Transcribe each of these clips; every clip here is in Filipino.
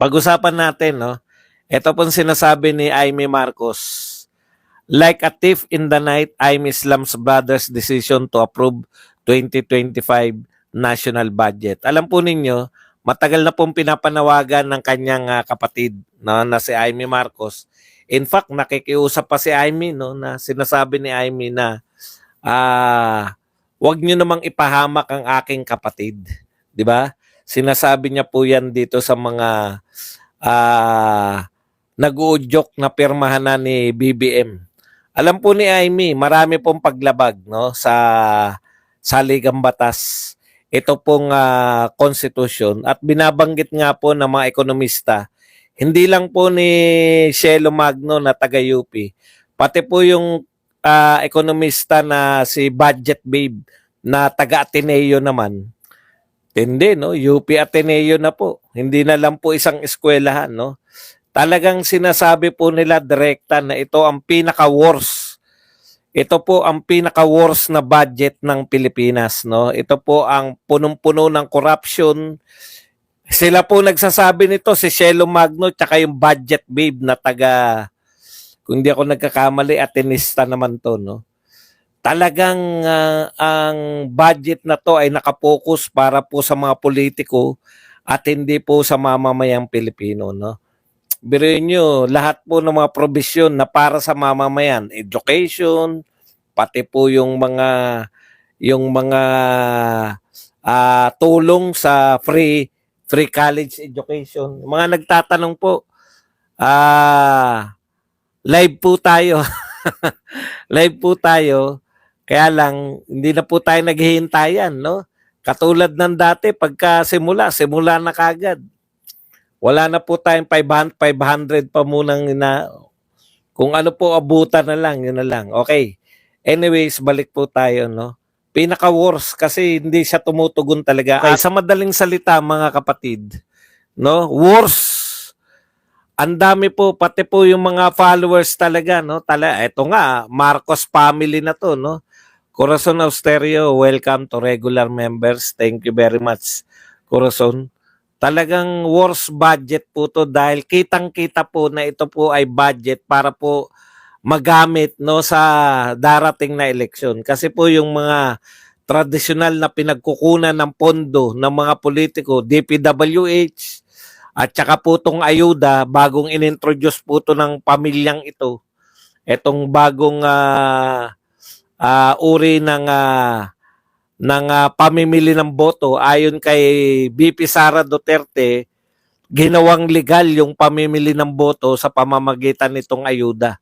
Pag-usapan natin, no? Ito pong sinasabi ni Amy Marcos. Like a thief in the night, Amy Slams Brothers decision to approve 2025 national budget. Alam po ninyo, matagal na pong pinapanawagan ng kanyang kapatid na si Amy Marcos. In fact, nakikiusap pa si Amy, no, na sinasabi ni Amy na wag nyo namang ipahamak ang aking kapatid. 'Di ba? Sinasabi niya po yan dito sa mga nag-uudyok na pirmahan na ni BBM. Alam po ni Amy, marami pong paglabag, no, sa saligang batas. Ito pong konstitusyon at binabanggit nga po ng mga ekonomista. Hindi lang po ni Shelo Magno na taga-UP, pati po yung ekonomista na si Budget Babe na taga-Ateneo naman. Hindi, no? UP Ateneo na po. Hindi na lang po isang eskwelahan, no? Talagang sinasabi po nila direkta na ito ang pinaka-worst. Ito po ang pinaka-worst na budget ng Pilipinas, no? Ito po ang punong-puno ng corruption. Sila po nagsasabi nito, si Shelo Magno tsaka yung Budget Babe na taga, kung hindi ako nagkakamali, Atenista naman to, no? Talagang ang budget na to ay nakapokus para po sa mga politiko at hindi po sa mamamayang Pilipino, no? Biruin nyo, lahat po ng mga provision na para sa mamamayan, education, pati po yung mga tulong sa free college education. Mga nagtatanong po, live po tayo. Live po tayo. Kaya lang, hindi na po tayo naghihintayan, no? Katulad ng dati, pagka simula na kagad. Wala na po tayong 500 pa munang kung ano po abutan na lang, yun na lang. Okay. Anyways, balik po tayo, no? Pinaka-worst kasi hindi siya tumutugon talaga. Okay, sa madaling salita, mga kapatid, no? Worst. Ang dami po, pati po yung mga followers talaga, no? Ito nga, Marcos family na to, no? Corazon Austerio, welcome to regular members. Thank you very much, Corazon. Talagang worst budget po to dahil kitang-kita po na ito po ay budget para po magamit, no, sa darating na eleksyon. Kasi po yung mga tradisyonal na pinagkukunan ng pondo ng mga politiko, DPWH, at saka po itong ayuda, bagong inintroduce po ito ng pamilyang ito. Itong bagong uri ng pamimili ng boto ayon kay BP Sara Duterte, ginawang legal yung pamimili ng boto sa pamamagitan nitong ayuda.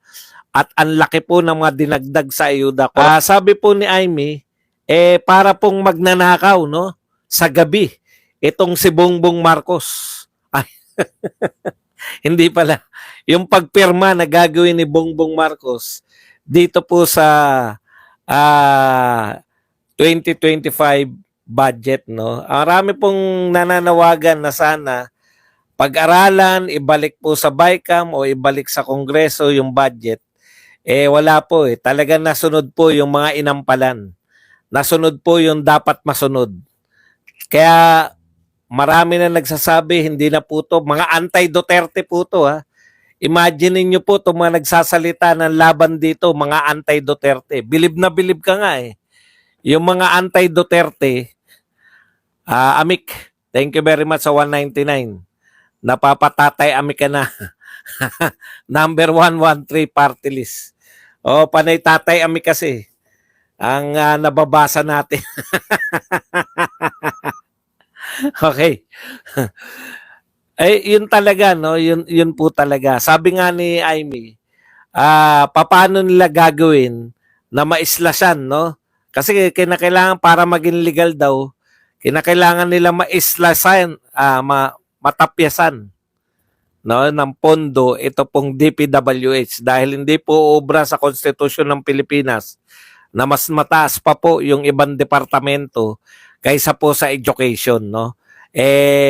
At ang laki po ng mga dinagdag sa ayuda. Sabi po ni Amy, para pong magnanakaw, no, sa gabi itong si Bongbong Marcos. Ay, hindi pala. Yung pagpirma na gagawin ni Bongbong Marcos dito po sa 2025 budget, no? Marami pong nananawagan na sana pag-aralan, ibalik po sa BICAM o ibalik sa Kongreso yung budget. Wala po eh. Talagang nasunod po yung mga inampalan. Nasunod po yung dapat masunod. Kaya marami na nagsasabi, hindi na po to. Mga anti-Duterte po to, ha. Imagine niyo po itong mga nagsasalita ng laban dito, mga anti-Duterte. Bilib na bilib ka nga eh. Yung mga anti-Duterte, Amik, thank you very much sa 199. Napapatatay Amik ka na. Number 113 party list. Panay tatay Amik kasi. Ang nababasa natin. Okay. Yun talaga, no? Yun po talaga. Sabi nga ni Amy, paano nila gagawin na maislasan, no? Kasi kinakailangan para maging legal daw, kinakailangan nila maislasan, matapyasan, no, ng pondo ito pong DPWH dahil hindi po obra sa konstitusyon ng Pilipinas na mas mataas pa po yung ibang departamento kaysa po sa education, no?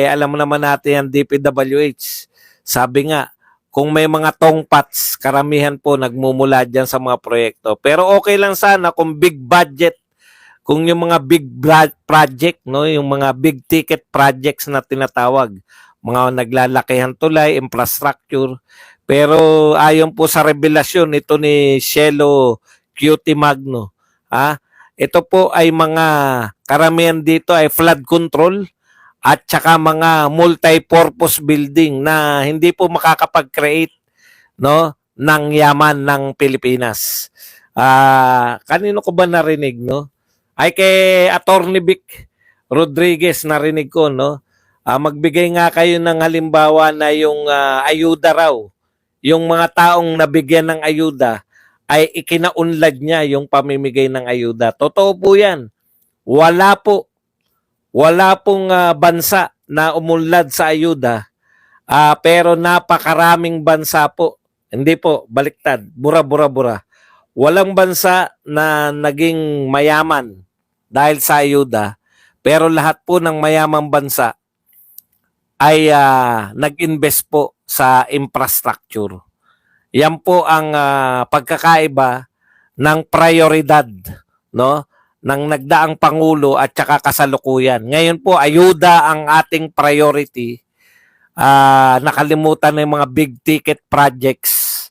Alam mo naman natin ang DPWH. Sabi nga, kung may mga tongpats, karamihan po nagmumula dyan sa mga proyekto. Pero okay lang sana kung big budget, kung yung mga big project, no, yung mga big ticket projects na tinatawag, mga naglalakihang tulay, infrastructure. Pero ayon po sa revelasyon ito ni Cielo QT Magno, ito po ay mga karamihan dito ay flood control at saka mga multi-purpose building na hindi po makakapag-create, no, ng yaman ng Pilipinas. Kanino ko ba narinig, no? Ay kay Attorney Vic Rodriguez narinig ko, no? Magbigay nga kayo ng halimbawa na yung ayuda raw. Yung mga taong nabigyan ng ayuda ay ikinaunlad niya yung pamimigay ng ayuda. Totoo po yan. Wala pong bansa na umunlad sa ayuda, pero napakaraming bansa po. Hindi po, baliktad. Bura. Walang bansa na naging mayaman dahil sa ayuda, pero lahat po ng mayamang bansa ay nag-invest po sa infrastructure. Yan po ang pagkakaiba ng prioridad, no, ng nagdaang Pangulo at saka kasalukuyan. Ngayon po, ayuda ang ating priority. Nakalimutan na yung mga big ticket projects.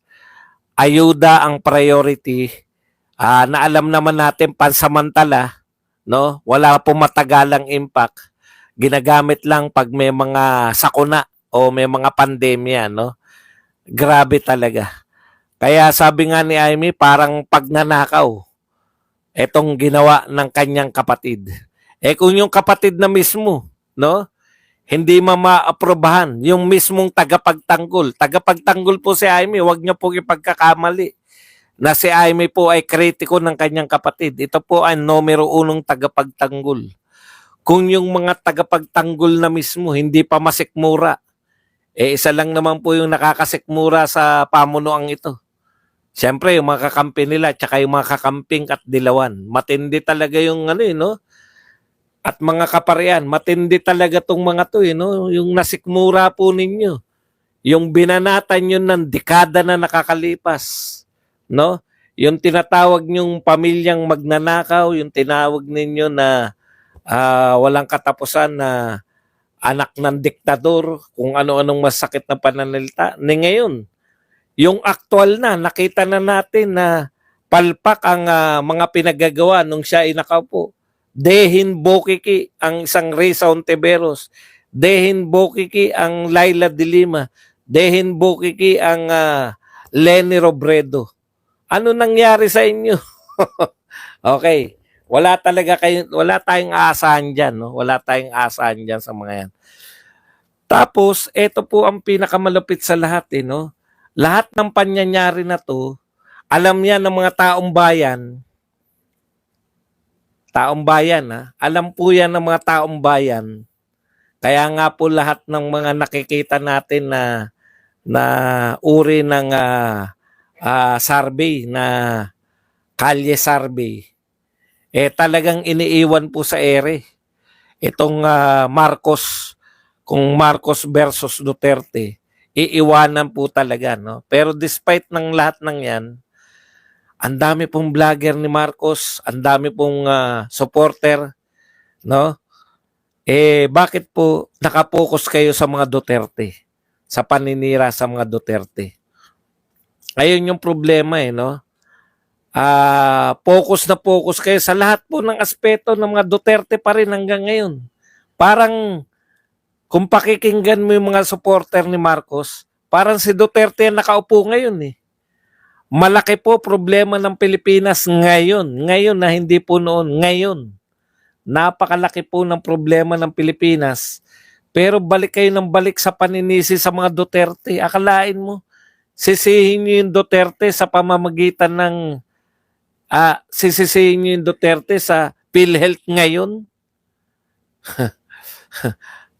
Ayuda ang priority. Na alam naman natin pansamantala, no? Wala po matagalang impact. Ginagamit lang pag may mga sakuna o may mga pandemya, no? Grabe talaga. Kaya sabi nga ni Amy, parang pagnanakaw etong ginawa ng kanyang kapatid. Kung yung kapatid na mismo, no, hindi ma-aprobahan yung mismong tagapagtanggol. Tagapagtanggol po si Amy, wag niyo po ipagkakamali na si Amy po ay kritiko ng kanyang kapatid. Ito po ay numero 1 tagapagtanggol. Kung yung mga tagapagtanggol na mismo hindi pa masikmura, isa lang naman po yung nakakasikmura sa pamunuang ito. Siyempre, yung mga kakampi nila, tsaka yung mga kakamping at dilawan. Matindi talaga yung no? At mga kaparian, matindi talaga tong mga to, no? Yung nasikmura po ninyo. Yung binanatan nyo ng dekada na nakakalipas, no? Yung tinatawag nyong pamilyang magnanakaw, yung tinawag ninyo na walang katapusan na anak ng diktador, kung ano-anong masakit na pananalita. Ngayon, yung aktual na, nakita na natin na palpak ang mga pinagagawa nung siya ay nakaupo. Dehin Bokiki ang isang Risa Ontiveros. Dehin Bokiki ang Laila de Lima. Dehin Bokiki ang Leni Robredo. Ano nangyari sa inyo? Okay. Wala tayong aasahan diyan, no? Wala tayong aasahan diyan sa mga yan. Tapos, ito po ang pinakamalupit sa lahat, no? Lahat ng panyanyari na to, alam yan ng mga taong bayan, alam po yan ng mga taong bayan. Kaya nga po lahat ng mga nakikita natin na uri ng survey, na kalye survey, talagang iniiwan po sa ere. Itong Marcos, kung Marcos versus Duterte, iiwanan po talaga, no? Pero despite ng lahat ng yan, ang dami pong vlogger ni Marcos, ang dami pong supporter, no? Bakit po nakapokus kayo sa mga Duterte? Sa paninira sa mga Duterte? Ayun yung problema, no? Focus na focus kayo sa lahat po ng aspeto ng mga Duterte pa rin hanggang ngayon. Parang kung pakikinggan mo yung mga supporter ni Marcos, parang si Duterte nakaupo ngayon eh. Malaki po problema ng Pilipinas ngayon. Ngayon na hindi po noon. Ngayon. Napakalaki po ng problema ng Pilipinas. Pero balik kayo ng balik sa paninisi sa mga Duterte. Akalain mo, sisihin nyo yung Duterte sa pamamagitan ng sisisihin nyo yung Duterte sa PhilHealth ngayon.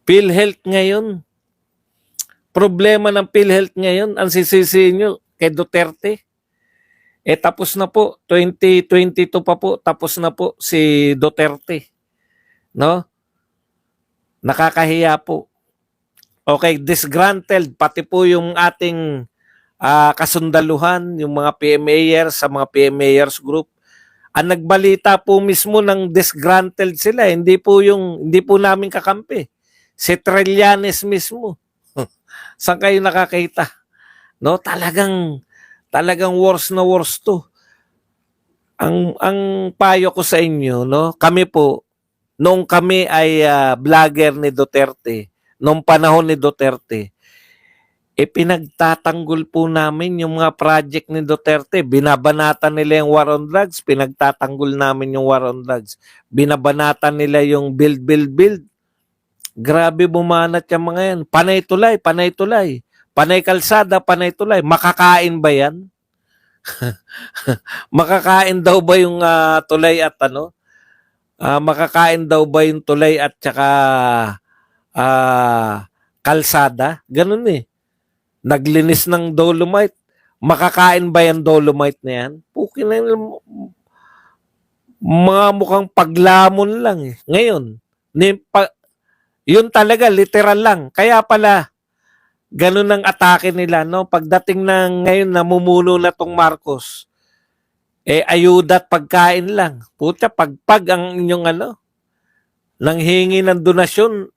PhilHealth ngayon. Problema ng PhilHealth ngayon, ang sisisihin nyo kay Duterte. Tapos na po, 2022 pa po, tapos na po si Duterte. No? Nakakahiya po. Okay, disgruntled, pati po yung ating kasundaluhan, yung mga PMAers sa mga PMAers group. Ang nagbalita po mismo ng disgruntled sila, hindi po namin kakampi. Si Trillanes mismo. Saan kayo nakakita? No, talagang worst na worst to. Ang payo ko sa inyo, no, kami po nung kami ay vlogger ni Duterte, nung panahon ni Duterte, pinagtatanggol po namin yung mga project ni Duterte. Binabanatan nila yung war on drugs, pinagtatanggol namin yung war on drugs. Binabanatan nila yung build, build, build. Grabe bumanat yung mga yan. Panay tulay, panay tulay. Panay kalsada, panay tulay. Makakain ba yan? Makakain daw ba yung tulay at ano? Makakain daw ba yung tulay at saka kalsada? Ganun eh. Naglinis ng dolomite. Makakain ba yung dolomite na yan? Pukin na yun. Mga mukhang paglamon lang eh. Ngayon, yun talaga, literal lang. Kaya pala, ganun ang atake nila, no? Pagdating ng ngayon, namumuno na tong Marcos, ayuda at pagkain lang. Puta, pagpag ang inyong nanghingi ng donasyon,